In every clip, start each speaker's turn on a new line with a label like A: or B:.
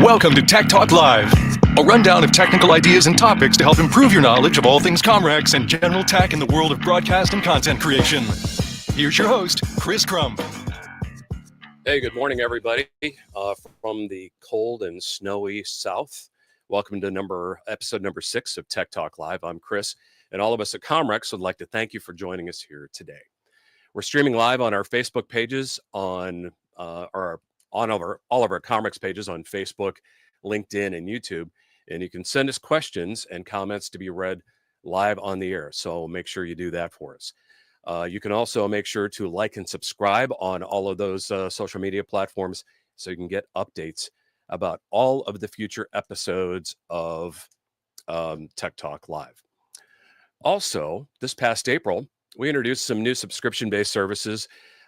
A: Welcome to Tech Talk Live, a rundown of technical ideas and topics to help improve your knowledge of all things Comrex and general tech in the world of broadcast and content creation. Here's your host, Chris Crump.
B: Hey, good morning, everybody, from the cold and snowy South. Welcome to episode number 6 of Tech Talk Live. I'm Chris, and all of us at Comrex would like to thank you for joining us here today. We're streaming live on our Facebook pages, on all of our Comrex pages on Facebook, LinkedIn, and YouTube. And you can send us questions and comments to be read live on the air. So make sure you do that for us. You can also make sure to like and subscribe on all of those social media platforms so you can get updates about all of the future episodes of Tech Talk Live. Also, this past April, we introduced some new subscription-based services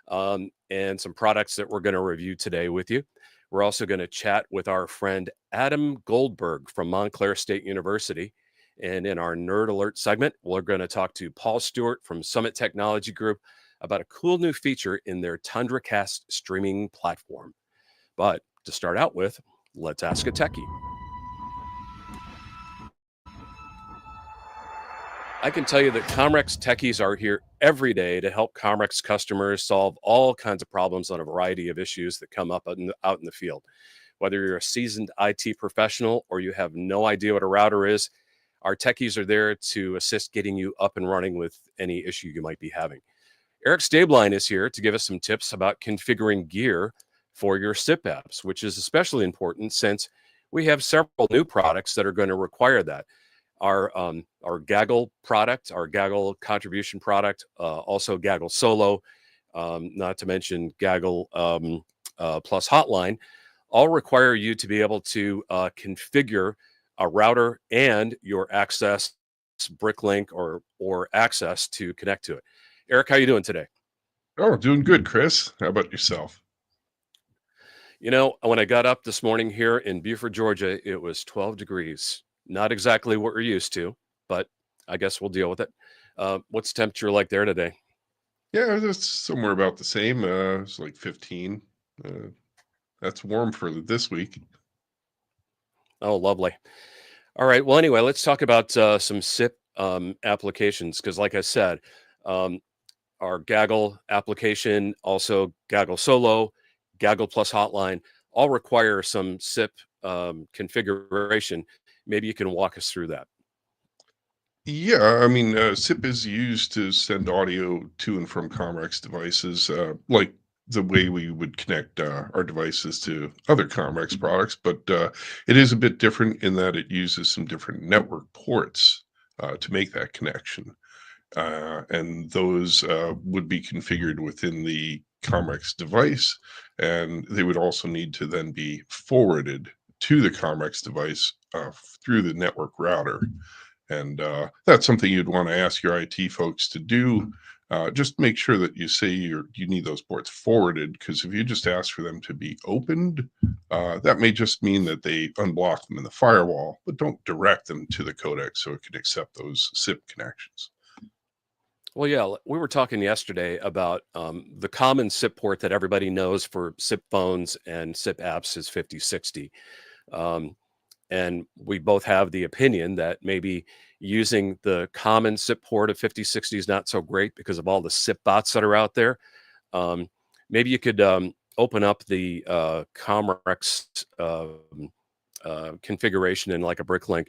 B: and some products that we're going to review today with you. We're also going to chat with our friend Adam Goldberg from Montclair State University. And in our Nerd Alert segment, we're going to talk to Paul Stewart from Summit Technology Group about a cool new feature in their Tundracast streaming platform. But to start out with, let's ask a techie. I can tell you that Comrex techies are here every day to help Comrex customers solve all kinds of problems on a variety of issues that come up out in the field. Whether you're a seasoned IT professional or you have no idea what a router is, our techies are there to assist getting you up and running with any issue you might be having. Eric Stabline is here to give us some tips about configuring gear for your SIP apps, which is especially important since we have several new products that are going to require that. Our Gagl product, our Gagl contribution product, also Gagl Solo, not to mention Gagl Plus Hotline, all require you to be able to configure a router and your ACCESS BrickLink or ACCESS to connect to it. Eric, how are you doing today?
C: Oh, doing good, Chris. How about yourself?
B: You know, when I got up this morning here in Beaufort, Georgia, it was 12 degrees. Not exactly what we're used to, but I guess we'll deal with it. What's the temperature like there today?
C: Yeah, it's somewhere about the same. It's like 15. That's warm for this week.
B: Oh, lovely. All right. Well, anyway, let's talk about some SIP applications because, like I said, our Gagl application, also Gagl Solo, Gagl Plus Hotline, all require some SIP configuration. Maybe you can walk us through that.
C: Yeah, I mean, SIP is used to send audio to and from Comrex devices, like the way we would connect our devices to other Comrex products, but it is a bit different in that it uses some different network ports to make that connection. And those would be configured within the Comrex device, and they would also need to then be forwarded to the Comrex device through the network router. And that's something you'd want to ask your IT folks to do. Just make sure that you say you need those ports forwarded, because if you just ask for them to be opened, that may just mean that they unblock them in the firewall, but don't direct them to the codec so it can accept those SIP connections.
B: Well, yeah, we were talking yesterday about the common SIP port that everybody knows for SIP phones and SIP apps is 5060. And we both have the opinion that maybe using the common SIP port of 5060 is not so great because of all the SIP bots that are out there. Maybe you could open up the Comrex configuration in like a BrickLink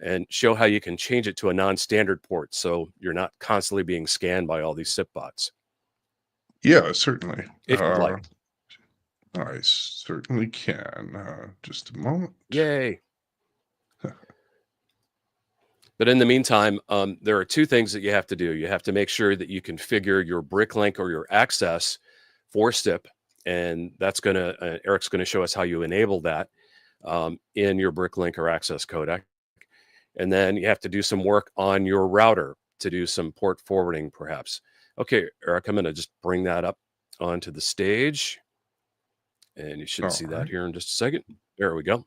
B: and show how you can change it to a non-standard port so you're not constantly being scanned by all these SIP bots.
C: Yeah, certainly.
B: If you'd like.
C: I certainly can. Just a moment.
B: Yay. But in the meantime, there are two things that you have to do. You have to make sure that you configure your BrickLink or your ACCESS for SIP, and that's going to Eric's going to show us how you enable that in your BrickLink or ACCESS codec. And then you have to do some work on your router to do some port forwarding, perhaps. Okay, Eric, I'm going to just bring that up onto the stage. And you should see that here in just a second. There we go.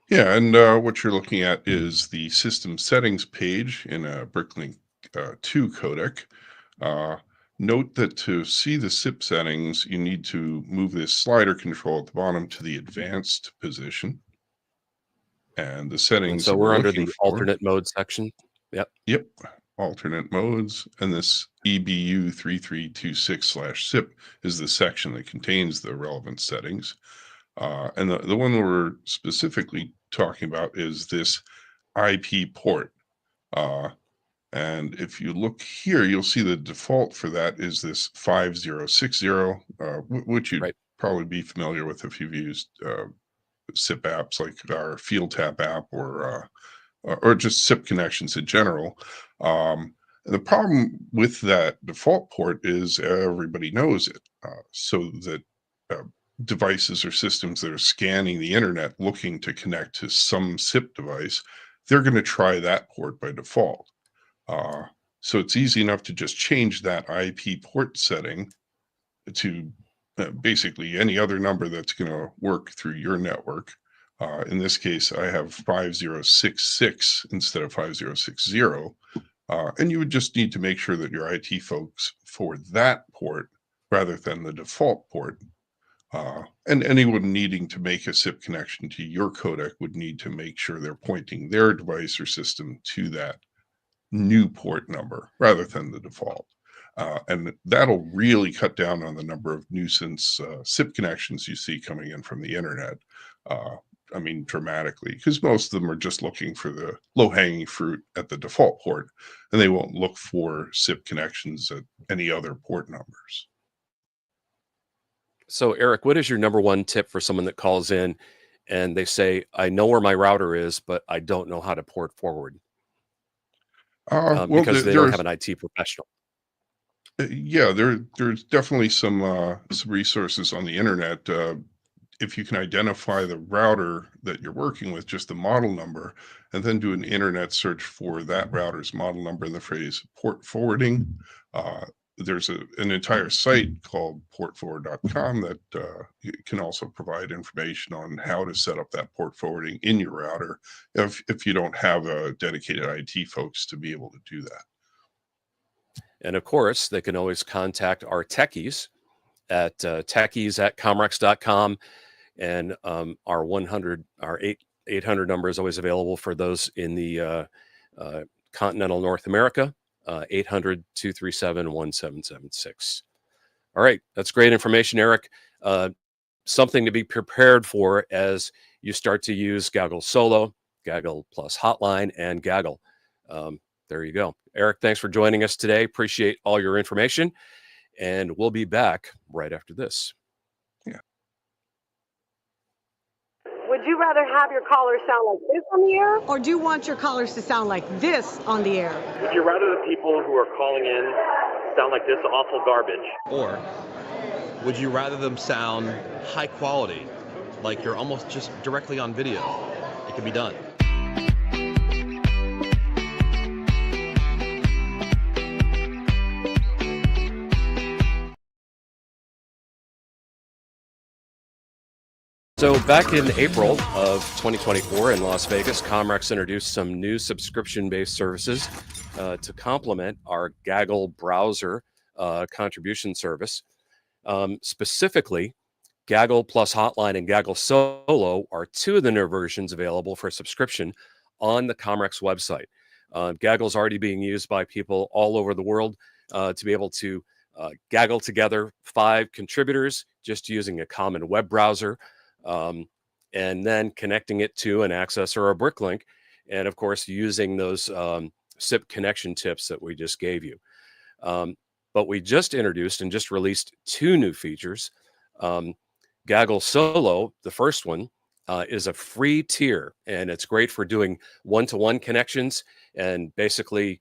C: Yeah, and what you're looking at is the system settings page in a BrickLink 2 codec. Note that to see the SIP settings, you need to move this slider control at the bottom to the advanced position. And the
B: And
C: settings
B: so
C: that
B: we're
C: we're
B: under
C: looking
B: the
C: for,
B: alternate mode section. Yep.
C: yep, alternate modes. And this EBU 3326/SIP is the section that contains the relevant settings. And the one we're specifically talking about is this IP port. And if you look here, you'll see the default for that is this 5060, which you'd
B: Right.
C: probably be familiar with if you've used SIP apps like our Field Tap app or just SIP connections in general. And the problem with that default port is everybody knows it, so that uh, devices or systems that are scanning the internet looking to connect to some SIP device, they're going to try that port by default. So it's easy enough to just change that IP port setting to basically any other number that's going to work through your network. In this case, I have 5066 instead of 5060. And you would just need to make sure that your IT folks for that port rather than the default port. And anyone needing to make a SIP connection to your codec would need to make sure they're pointing their device or system to that new port number rather than the default. And that'll really cut down on the number of nuisance SIP connections you see coming in from the internet. I mean, dramatically, because most of them are just looking for the low-hanging fruit at the default port, and they won't look for SIP connections at any other port numbers.
B: So, Eric, what is your number one tip for someone that calls in and they say, I know where my router is, but I don't know how to port forward?
C: Well,
B: Because they don't have an IT professional.
C: yeah, there's definitely some resources on the internet. If you can identify the router that you're working with, just the model number, and then do an internet search for that router's model number in the phrase port forwarding. There's an entire site called portforward.com that can also provide information on how to set up that port forwarding in your router if you don't have a dedicated IT folks to be able to do that.
B: And of course, they can always contact our techies at techies@comrex.com. And our 800 number is always available for those in the continental North America, 800-237-1776. All right, that's great information, Eric. Something to be prepared for as you start to use Gagl Solo, Gagl Plus Hotline, and Gagl. There you go. Eric, thanks for joining us today. Appreciate all your information. And we'll be back right after this.
D: Would you rather have your callers sound like this on the air? Or do you want your callers to sound like this on the air?
E: Would you rather the people who are calling in sound like this awful garbage?
F: Or would you rather them sound high quality, like you're almost just directly on video? It can be done.
B: So back in April of 2024 in Las Vegas, Comrex introduced some new subscription-based services to complement our Gagl browser contribution service. Specifically, Gagl Plus Hotline and Gagl Solo are two of the new versions available for subscription on the Comrex website. Gagl is already being used by people all over the world to be able to gaggle together 5 contributors just using a common web browser. And then connecting it to an ACCESS or a BrickLink, and of course using those SIP connection tips that we just gave you. But we just introduced and just released 2 new features. Gagl Solo, the first one, is a free tier, and it's great for doing one-to-one connections and basically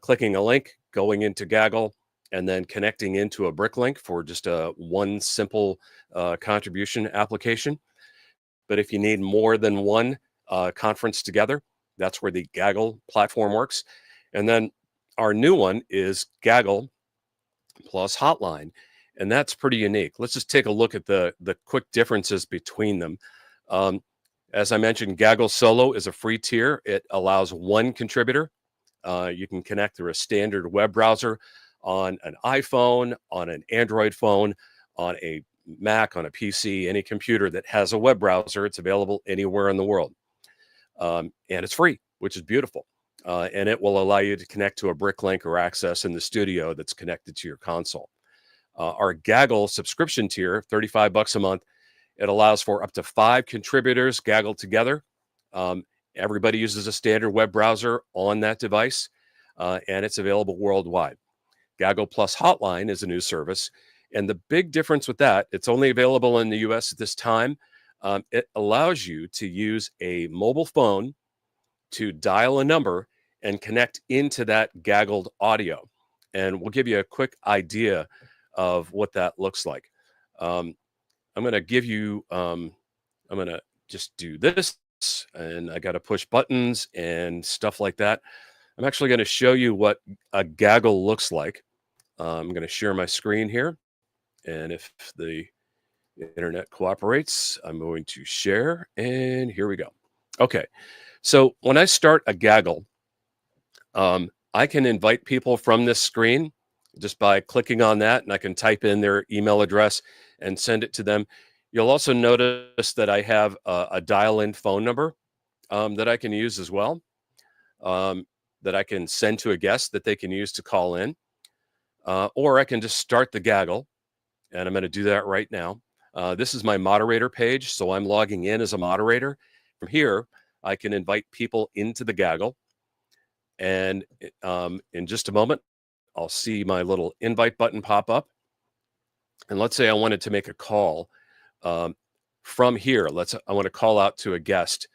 B: clicking a link, going into Gagl, and then connecting into a BrickLink for just one simple contribution application. But if you need more than one conference together, that's where the Gagl platform works. And then our new one is Gagl Plus Hotline, and that's pretty unique. Let's just take a look at the quick differences between them. As I mentioned, Gagl Solo is a free tier. It allows one contributor. You can connect through a standard web browser on an iPhone, on an Android phone, on a Mac, on a PC, any computer that has a web browser. It's available anywhere in the world. And it's free, which is beautiful. And it will allow you to connect to a BrickLink or ACCESS in the studio that's connected to your console. Our Gagl subscription tier, $35 a month, it allows for up to 5 contributors Gaggled together. Everybody uses a standard web browser on that device, and it's available worldwide. Gagl Plus Hotline is a new service. And the big difference with that, it's only available in the US at this time. It allows you to use a mobile phone to dial a number and connect into that Gaggled audio. And we'll give you a quick idea of what that looks like. I'm going to give you, I'm going to just do this, and I got to push buttons and stuff like that. I'm actually going to show you what a Gagl looks like. I'm going to share my screen here. And if the internet cooperates, I'm going to share, and here we go. Okay, so when I start a Gagl, I can invite people from this screen just by clicking on that, and I can type in their email address and send it to them. You'll also notice that I have a dial-in phone number that I can use as well, that I can send to a guest that they can use to call in, or I can just start the Gagl. And I'm going to do that right now. This is my moderator page, so I'm logging in as a moderator. From here, I can invite people into the Gagl. And in just a moment, I'll see my little invite button pop up. And let's say I wanted to make a call from here. I want to call out to a guest.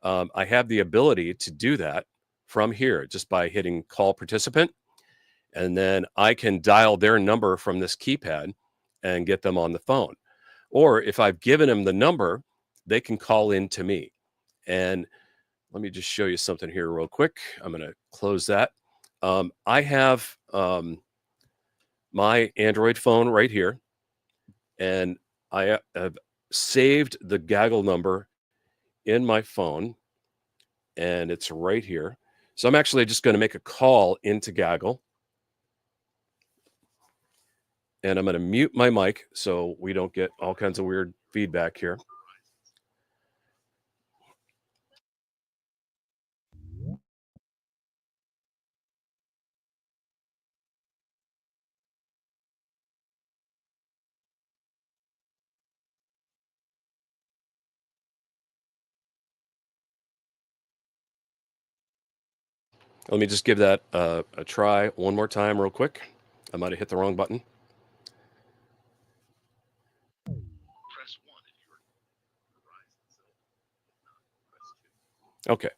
B: I have the ability to do that from here just by hitting call participant. And then I can dial their number from this keypad and get them on the phone. Or if I've given them the number, they can call in to me. And let me just show you something here real quick. I'm going to close that. I have my Android phone right here, and I have saved the Gagl number in my phone, and it's right here. So I'm actually just going to make a call into Gagl. And I'm going to mute my mic so we don't get all kinds of weird feedback here. Let me just give that a try one more time real quick. I might have hit the wrong button. Okay,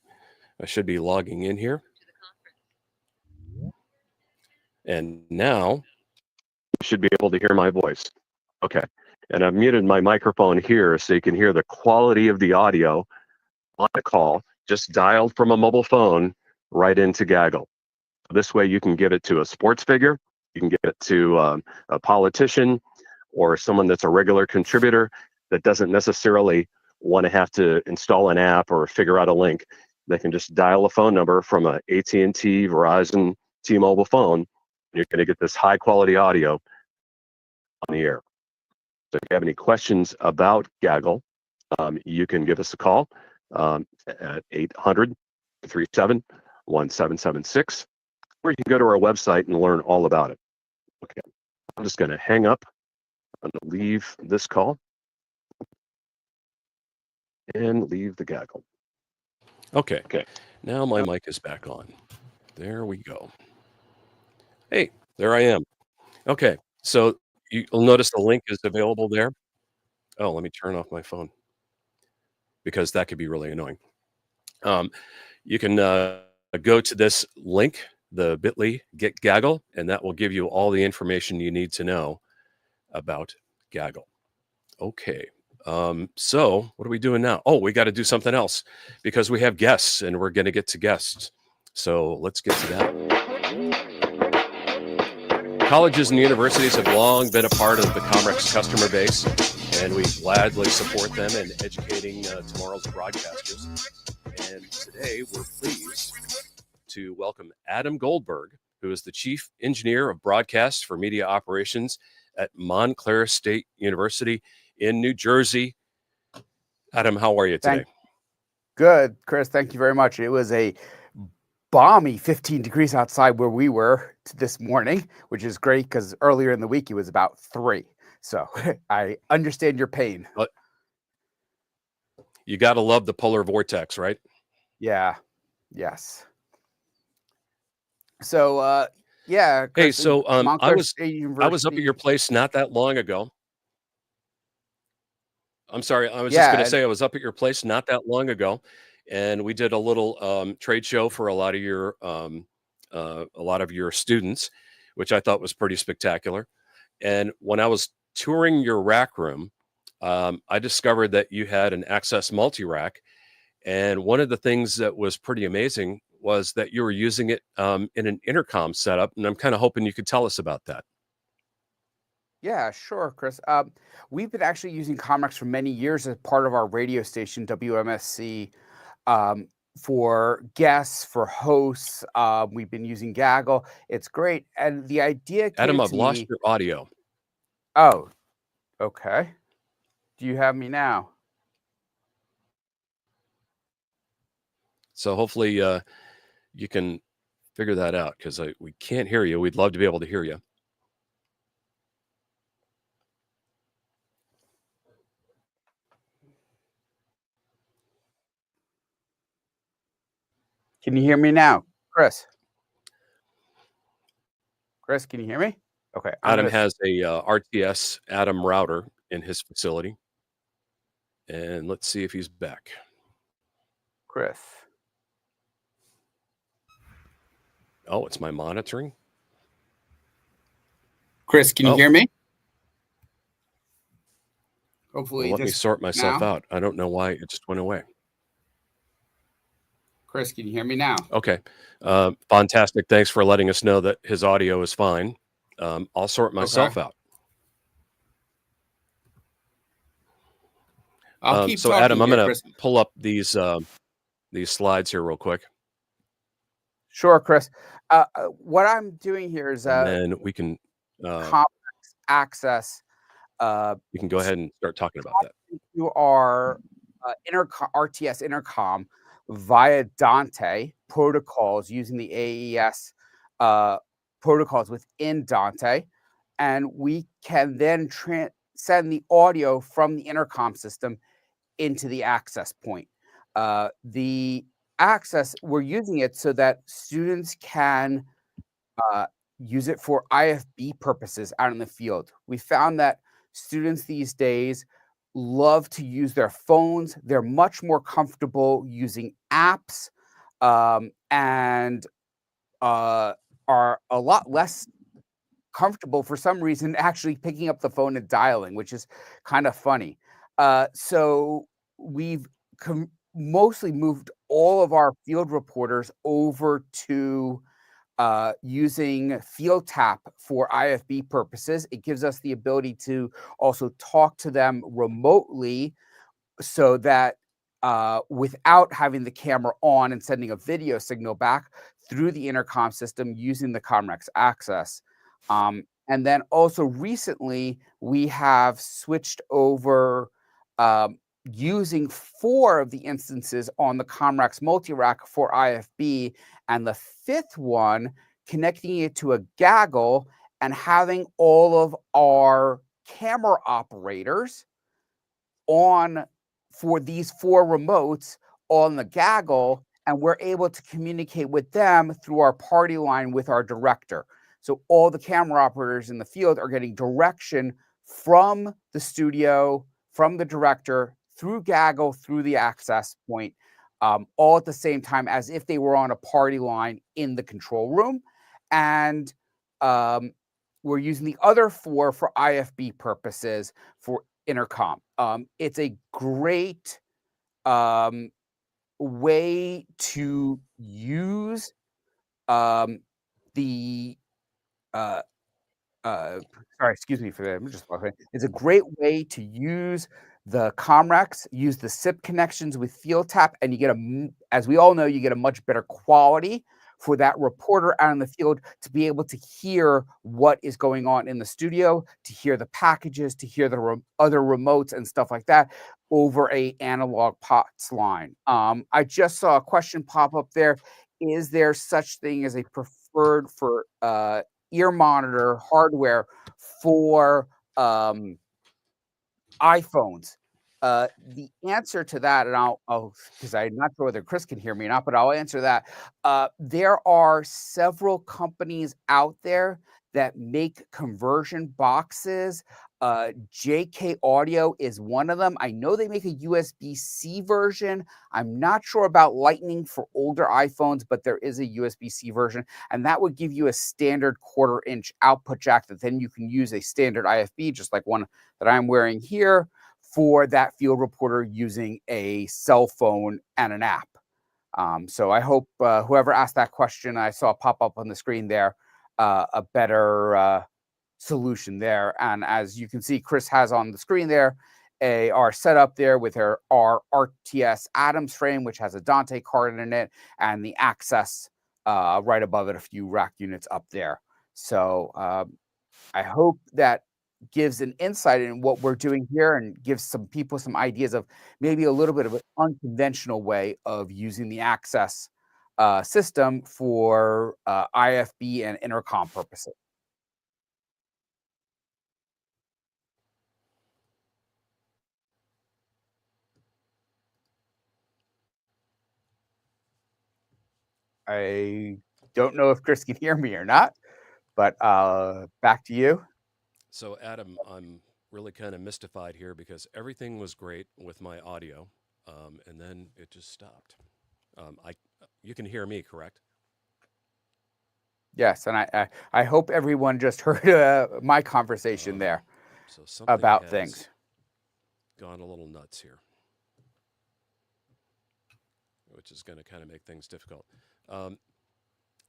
B: I should be logging in here. And now you should be able to hear my voice. Okay, and I've muted my microphone here so you can hear the quality of the audio on the call, just dialed from a mobile phone right into Gagl. This way you can give it to a sports figure, you can give it to a politician, or someone that's a regular contributor that doesn't necessarily want to have to install an app or figure out a link. They can just dial a phone number from a AT&T, Verizon, T-Mobile phone, and you're going to get this high quality audio on the air. So if you have any questions about Gagl, you can give us a call at 800-37-1776, or you can go to our website and learn all about it. Okay, I'm just going to hang up. I'm going to leave this call and leave the Gagl. Okay. Now my mic is back on. There we go. Hey, there I am. Okay, so you'll notice the link is available there. Oh, let me turn off my phone because that could be really annoying. You can go to this link, the bit.ly get Gagl, and that will give you all the information you need to know about Gagl. Okay, so what are we doing now? Oh, we got to do something else because we have guests and we're going to get to guests. So let's get to that. Colleges and universities have long been a part of the Comrex customer base, and we gladly support them in educating tomorrow's broadcasters. And today we're pleased to welcome Adam Goldberg who is the Chief Engineer of Broadcast for Media Operations at Montclair State University in New Jersey. Adam, how are you today?
G: Good, Chris. Thank you very much. It was a balmy 15 degrees outside where we were this morning, which is great because earlier in the week it was about 3. So I understand your pain.
B: But you got to love the polar vortex, right?
G: Yeah. Yes. So, yeah.
B: Hey,
G: Chris,
B: so I
G: Montclair
B: was
G: State
B: up at your place not that long ago. I'm sorry, I was just
G: Yeah.
B: going to say I was up at your place not that long ago, and we did a little trade show for a lot of your students, which I thought was pretty spectacular. And when I was touring your rack room, I discovered that you had an ACCESS MultiRack, and one of the things that was pretty amazing was that you were using it in an intercom setup, and I'm kind of hoping you could tell us about that.
G: Yeah, sure, Chris. We've been actually using Comrex for many years as part of our radio station, WMSC, for guests, for hosts. We've been using Gagl. It's great. And the idea came
B: Adam, I've
G: to
B: lost
G: me.
B: your audio.
G: Oh, okay. Do you have me now?
B: So hopefully you can figure that out, because we can't hear you. We'd love to be able to hear you.
G: Can you hear me now, Chris? Chris, can you hear me? Okay.
B: Adam has a RTS Adam router in his facility. And let's see if he's back.
G: Chris.
B: Oh, it's my monitoring.
G: Chris, can you hear me? Hopefully,
B: Well, let me sort myself out. I don't know why it just went away.
G: Chris, can you hear me now?
B: Okay. Fantastic. Thanks for letting us know that his audio is fine. I'll sort myself out.
G: I'll keep
B: so
G: talking
B: Adam, I'm
G: here,
B: going to
G: Chris.
B: pull up these slides here real quick.
G: Sure, Chris. What I'm doing here is
B: and then we can
G: Comrex ACCESS.
B: you can go ahead and start talking about that.
G: You are RTS intercom via Dante protocols using the AES protocols within Dante, and we can then send the audio from the intercom system into the access point. The access, we're using it so that students can use it for IFB purposes out in the field. We found that students these days love to use their phones. They're much more comfortable using apps and are a lot less comfortable for some reason actually picking up the phone and dialing, which is kind of funny. So we've mostly moved all of our field reporters over to using Field Tap for IFB purposes. It gives us the ability to also talk to them remotely so that without having the camera on and sending a video signal back through the intercom system using the Comrex ACCESS. And then also recently, we have switched over using 4 of the instances on the Comrex MultiRack for IFB, and the 5th one connecting it to a Gagl and having all of our camera operators on for these 4 remotes on the Gagl, and we're able to communicate with them through our party line with our director. So all the camera operators in the field are getting direction from the studio, from the director, through Gagl, through the access point, all at the same time as if they were on a party line in the control room. And we're using the other 4 for IFB purposes for intercom. It's a great way to use the sorry, excuse me for that. I'm just walking. It's a great way to use the Comrex, use the SIP connections with Field Tap, and you get as we all know, you get a much better quality for that reporter out in the field to be able to hear what is going on in the studio, to hear the packages, to hear the other remotes and stuff like that over a analog POTS line. I just saw a question pop up there. Is there such thing as a preferred for ear monitor hardware for iPhones? The answer to that, and I'll because I'm not sure whether Chris can hear me or not, but I'll answer that. There are several companies out there that make conversion boxes. JK Audio is one of them. I know they make a USB-C version. I'm not sure about Lightning for older iPhones, but there is a USB-C version, and that would give you a standard 1/4-inch output jack that then you can use a standard IFB, just like one that I'm wearing here, for that field reporter using a cell phone and an app. So I hope whoever asked that question, I saw pop up on the screen there, a better solution there. And as you can see, Chris has on the screen there our setup there with our RTS Adams frame, which has a Dante card in it, and the ACCESS right above it, a few rack units up there. So I hope that gives an insight in what we're doing here and gives some people some ideas of maybe a little bit of an unconventional way of using the ACCESS system for IFB and intercom purposes. I don't know if Chris can hear me or not, but back to you.
B: So, Adam, I'm really kind of mystified here because everything was great with my audio, and then it just stopped. You can hear me, correct?
G: Yes, and I hope everyone just heard my conversation there
B: So
G: about
B: has
G: things.
B: Gone a little nuts here, which is going to kind of make things difficult.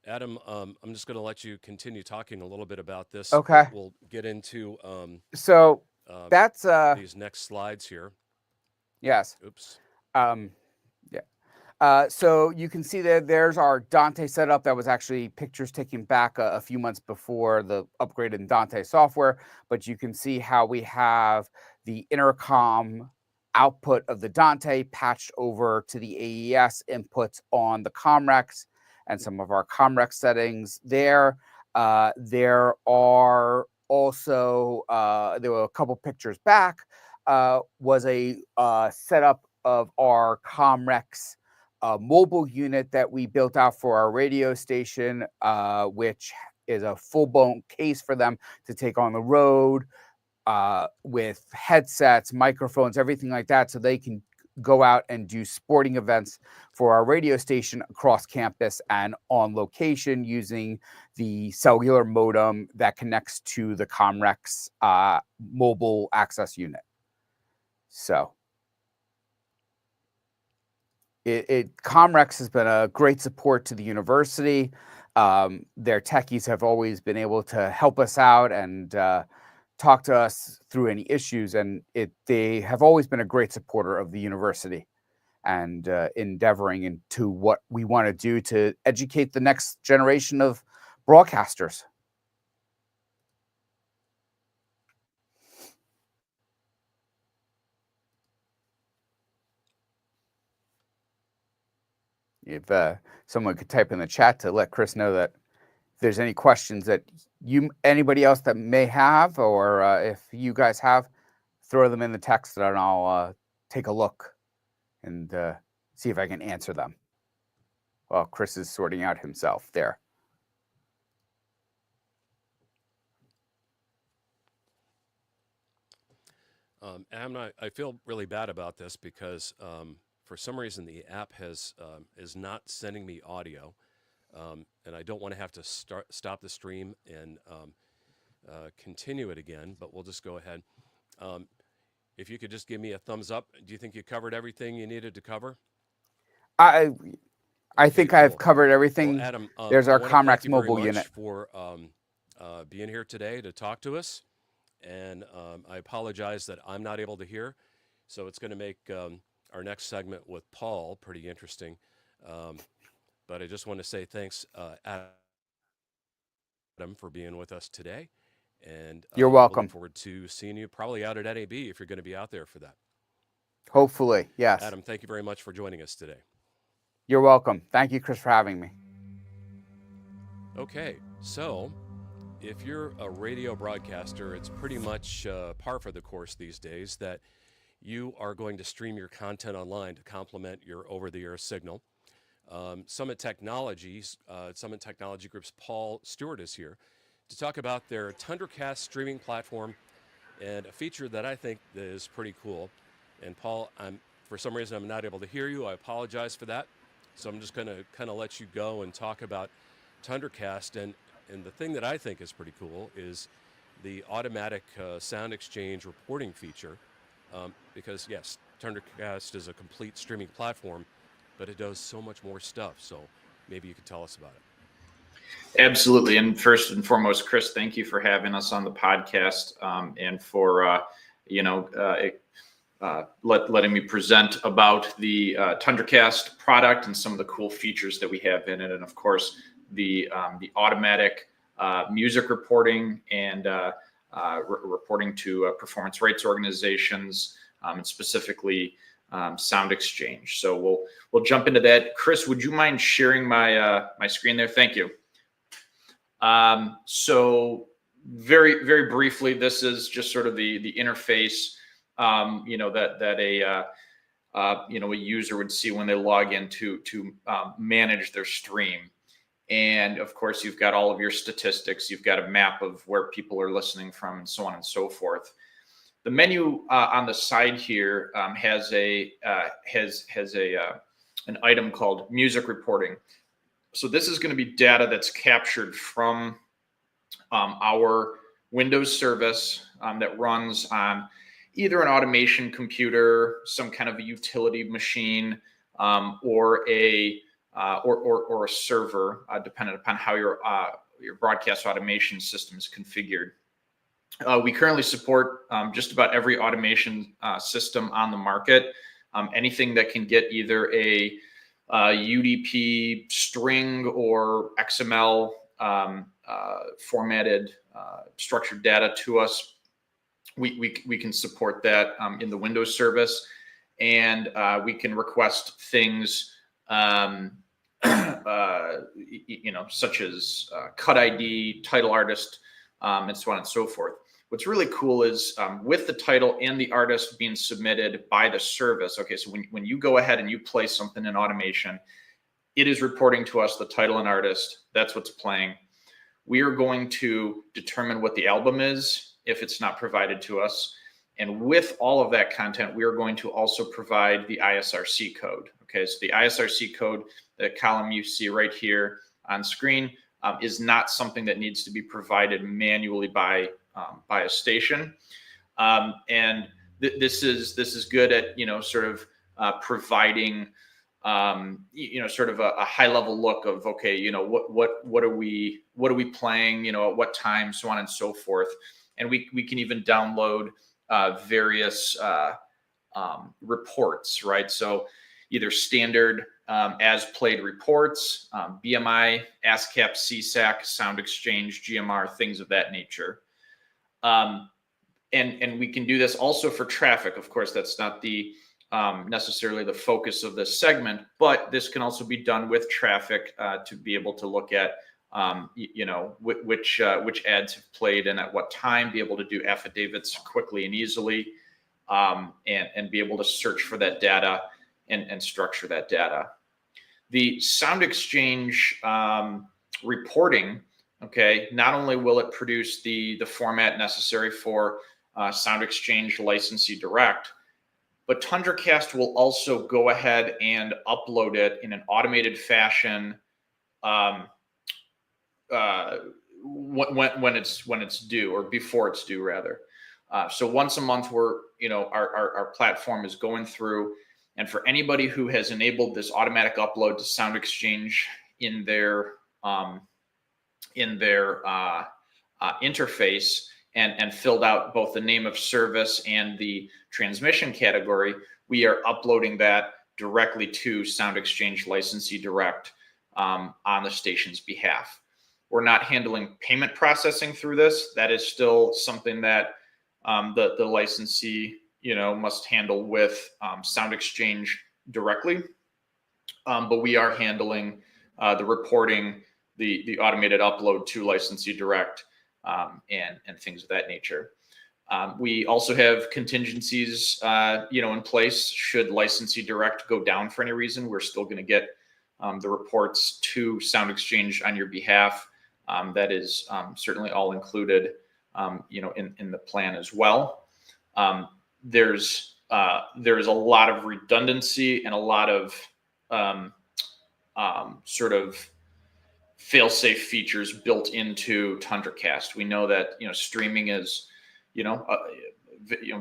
B: Adam, I'm just going to let you continue talking a little bit about this.
G: Okay.
B: We'll get into
G: So that's
B: these next slides here.
G: Yes.
B: Oops.
G: Yeah. So you can see that there's our Dante setup that was actually pictures taken back a few months before the upgrade in Dante software. But you can see how we have the intercom output of the Dante patched over to the AES inputs on the Comrex and some of our Comrex settings there. There are also, there were a couple pictures back, was a setup of our Comrex mobile unit that we built out for our radio station, which is a full-blown case for them to take on the road with headsets, microphones, everything like that, so they can go out and do sporting events for our radio station across campus and on location using the cellular modem that connects to the Comrex mobile access unit. So Comrex has been a great support to the university. Their techies have always been able to help us out and talk to us through any issues, and they have always been a great supporter of the university and endeavoring into what we want to do to educate the next generation of broadcasters. If someone could type in the chat to let Chris know that if there's any questions that anybody else that may have, or if you guys have, throw them in the text and I'll take a look and see if I can answer them. Well, Chris is sorting out himself there.
B: Adam, I feel really bad about this because for some reason the app is not sending me audio, and I don't want to have to stop the stream and continue it again, but we'll just go ahead. If you could just give me a thumbs up. Do you think you covered everything you needed to cover?
G: I think I've covered everything.
B: Well, Adam,
G: there's our Comrex
B: mobile
G: unit
B: for being here today to talk to us, and I apologize that I'm not able to hear, so it's going to make our next segment with Paul pretty interesting. But I just want to say thanks, Adam, for being with us today. And
G: You're
B: we'll
G: welcome.
B: look forward to seeing you probably out at NAB if you're going to be out there for that.
G: Hopefully, yes.
B: Adam, thank you very much for joining us today.
G: You're welcome. Thank you, Chris, for having me.
B: Okay, so if you're a radio broadcaster, it's pretty much par for the course these days that you are going to stream your content online to complement your over-the-air signal. Summit Technology Group's Paul Stewart is here to talk about their Tundracast streaming platform and a feature that I think is pretty cool. And Paul, for some reason I'm not able to hear you. I apologize for that. So I'm just going to kind of let you go and talk about Tundracast. And the thing that I think is pretty cool is the automatic SoundExchange reporting feature. Because yes, Tundracast is a complete streaming platform, but it does so much more stuff. So maybe you could tell us about it.
H: Absolutely. And first and foremost, Chris, thank you for having us on the podcast and for, letting me present about the Tundracast product and some of the cool features that we have in it. And of course, the automatic music reporting and reporting to performance rights organizations and specifically SoundExchange. So we'll jump into that. Chris, would you mind sharing my my screen there? Thank you. So very, very briefly, this is just sort of the interface, that a user would see when they log in to manage their stream. And of course, you've got all of your statistics. You've got a map of where people are listening from, and so on and so forth. The menu on the side here has an item called music reporting. So this is going to be data that's captured from our Windows service that runs on either an automation computer, some kind of a utility machine, or a server, depending upon how your broadcast automation system is configured. We currently support just about every automation system on the market. Anything that can get either a UDP string or XML formatted structured data to us, we can support that in the Windows service, and we can request things such as cut ID, title artist, and so on and so forth. What's really cool is with the title and the artist being submitted by the service. Okay, so when you go ahead and you play something in automation, it is reporting to us the title and artist. That's what's playing. We are going to determine what the album is if it's not provided to us. And with all of that content, we are going to also provide the ISRC code. Okay, so the ISRC code, the column you see right here on screen, is not something that needs to be provided manually by a station. And this is good at, sort of providing, sort of a high level look of, okay, what are we playing, at what time, so on and so forth. And we can even download various reports, right? So either standard as played reports, BMI, ASCAP, CSAC, SoundExchange, GMR, things of that nature. And we can do this also for traffic. Of course, that's not the necessarily the focus of this segment, but this can also be done with traffic to be able to look at which ads have played and at what time, be able to do affidavits quickly and easily, and be able to search for that data and structure that data. The SoundExchange reporting, okay, not only will it produce the format necessary for SoundExchange Licensee Direct, but Tundracast will also go ahead and upload it in an automated fashion when it's due, or before it's due rather. So once a month, our platform is going through, and for anybody who has enabled this automatic upload to SoundExchange in their interface and filled out both the name of service and the transmission category, we are uploading that directly to SoundExchange Licensee Direct on the station's behalf. We're not handling payment processing through this. That is still something that the licensee, must handle with SoundExchange directly. But we are handling the reporting, the automated upload to licensee direct, and things of that nature. We also have contingencies, in place. Should licensee direct go down for any reason, we're still going to get the reports to SoundExchange on your behalf. That is certainly all included, in the plan as well. There's a lot of redundancy and a lot of sort of fail-safe features built into Tundracast. We know that streaming is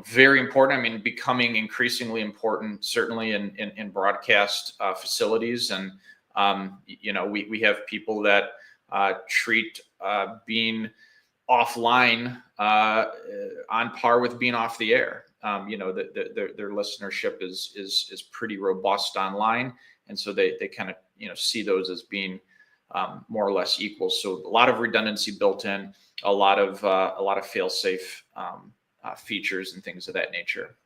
H: very important. I mean, becoming increasingly important, certainly in broadcast facilities. And we have people that treat being offline on par with being off the air. Their listenership is pretty robust online, and so they kind of see those as being more or less equal. So a lot of redundancy built in, a lot of fail-safe features and things of that nature.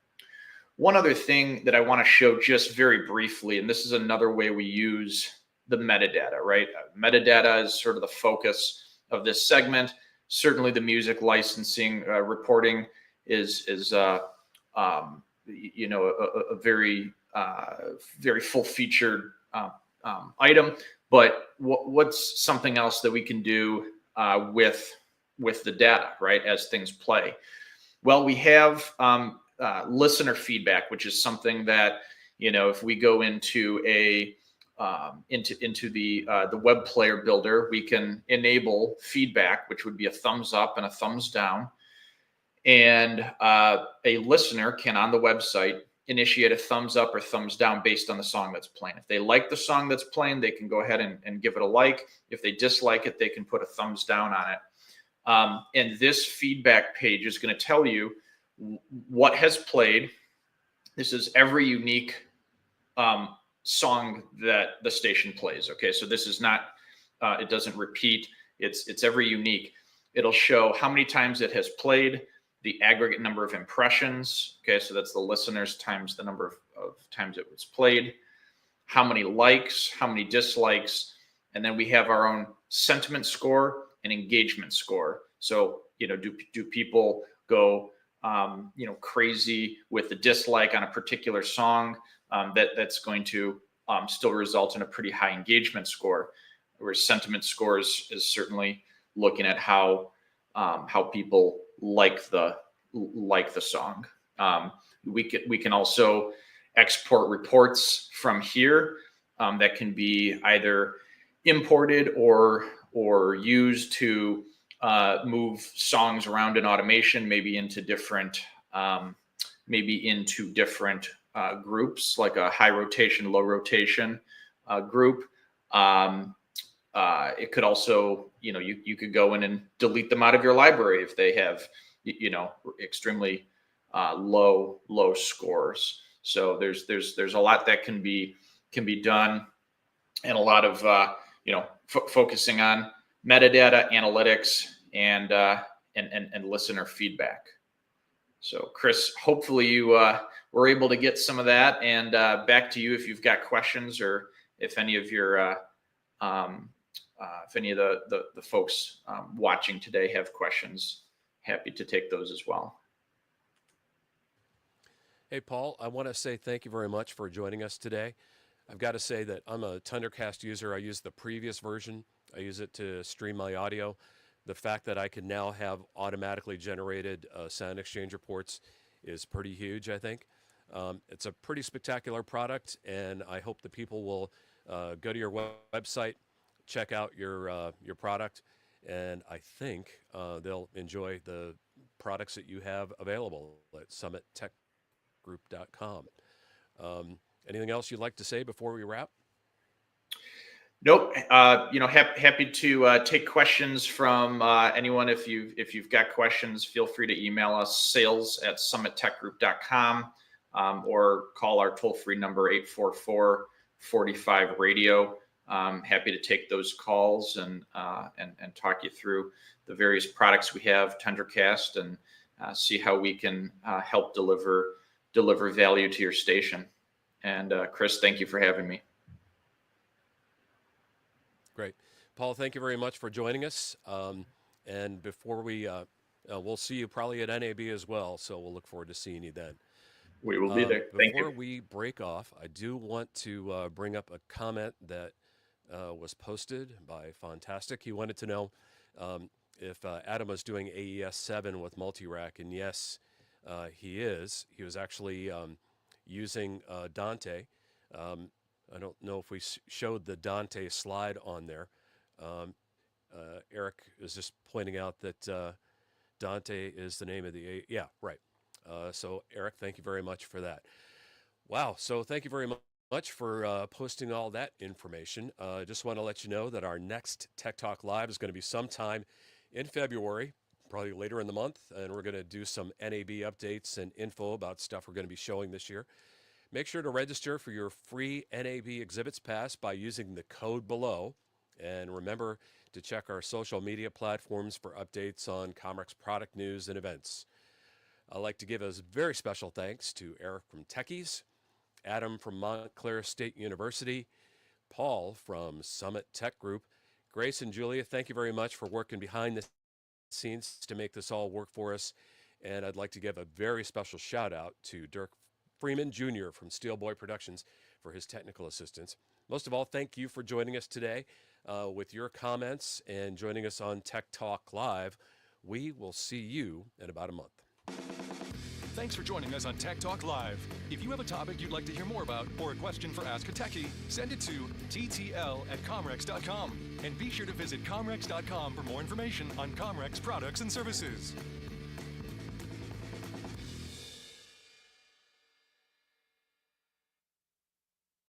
H: One other thing that I want to show just very briefly, and this is another way we use the metadata, right? Metadata is sort of the focus of this segment. Certainly the music licensing reporting is a very full-featured item. But what's something else that we can do with the data, right, as things play? Well, we have listener feedback, which is something that, if we go into into the web player builder, we can enable feedback, which would be a thumbs up and a thumbs down. And a listener can, on the website, initiate a thumbs up or thumbs down based on the song that's playing. If they like the song that's playing, they can go ahead and give it a like. If they dislike it, they can put a thumbs down on it. And this feedback page is going to tell you what has played. This is every unique song that the station plays. Okay, so this is not, it doesn't repeat. It's every unique. It'll show how many times it has played, the aggregate number of impressions. Okay, so that's the listeners times the number of times it was played, how many likes, how many dislikes, and then we have our own sentiment score and engagement score. So, do people go, crazy with the dislike on a particular song? That's going to still result in a pretty high engagement score, whereas sentiment scores is certainly looking at how people like the song. We can also export reports from here that can be either imported or used to move songs around in automation, maybe into different groups, like a high rotation, low rotation group. It could also, you could go in and delete them out of your library if they have, extremely low scores. So there's a lot that can be done, and a lot of focusing on metadata analytics and listener feedback. So Chris, hopefully you were able to get some of that, and back to you if you've got questions, or if any of your if any of the folks watching today have questions, happy to take those as well.
B: Hey, Paul, I want to say thank you very much for joining us today. I've got to say that I'm a Tundracast user. I use the previous version. I use it to stream my audio. The fact that I can now have automatically generated SoundExchange reports is pretty huge, I think. It's a pretty spectacular product, and I hope that people will go to your website, check out your product, and I think they'll enjoy the products that you have available at summittechgroup.com. Anything else you'd like to say before we wrap?
H: Nope. Happy to take questions from anyone. If you've got questions, feel free to email us, sales@summittechgroup.com, or call our toll-free number 844-45-radio. Happy to take those calls and talk you through the various products we have, Tundracast, and see how we can help deliver value to your station. And Chris, thank you for having me.
B: Great. Paul, thank you very much for joining us. And before we, we'll see you probably at NAB as well, so we'll look forward to seeing you then.
H: We will be there. Thank you.
B: Before we break off, I do want to bring up a comment that was posted by Fantastic. He wanted to know if Adam was doing AES 7 with MultiRack, and yes, he is. He was actually using Dante. I don't know if we showed the Dante slide on there. Eric is just pointing out that Dante is the name of the yeah, right. So Eric, thank you very much for that. Wow. So thank you very much for posting all that information. Just want to let you know that our next Tech Talk Live is going to be sometime in February, probably later in the month, and we're going to do some NAB updates and info about stuff we're going to be showing this year. Make sure to register for your free NAB Exhibits Pass by using the code below. And remember to check our social media platforms for updates on Comrex product news and events. I'd like to give a very special thanks to Eric from Techies, Adam from Montclair State University, Paul from Summit Tech Group. Grace and Julia, thank you very much for working behind the scenes to make this all work for us. And I'd like to give a very special shout out to Dirk Freeman Jr. from Steelboy Productions for his technical assistance. Most of all, thank you for joining us today with your comments and joining us on Tech Talk Live. We will see you in about a month.
A: Thanks for joining us on Tech Talk Live. If you have a topic you'd like to hear more about or a question for Ask a Techie, send it to ttl@comrex.com. And be sure to visit comrex.com for more information on Comrex products and services.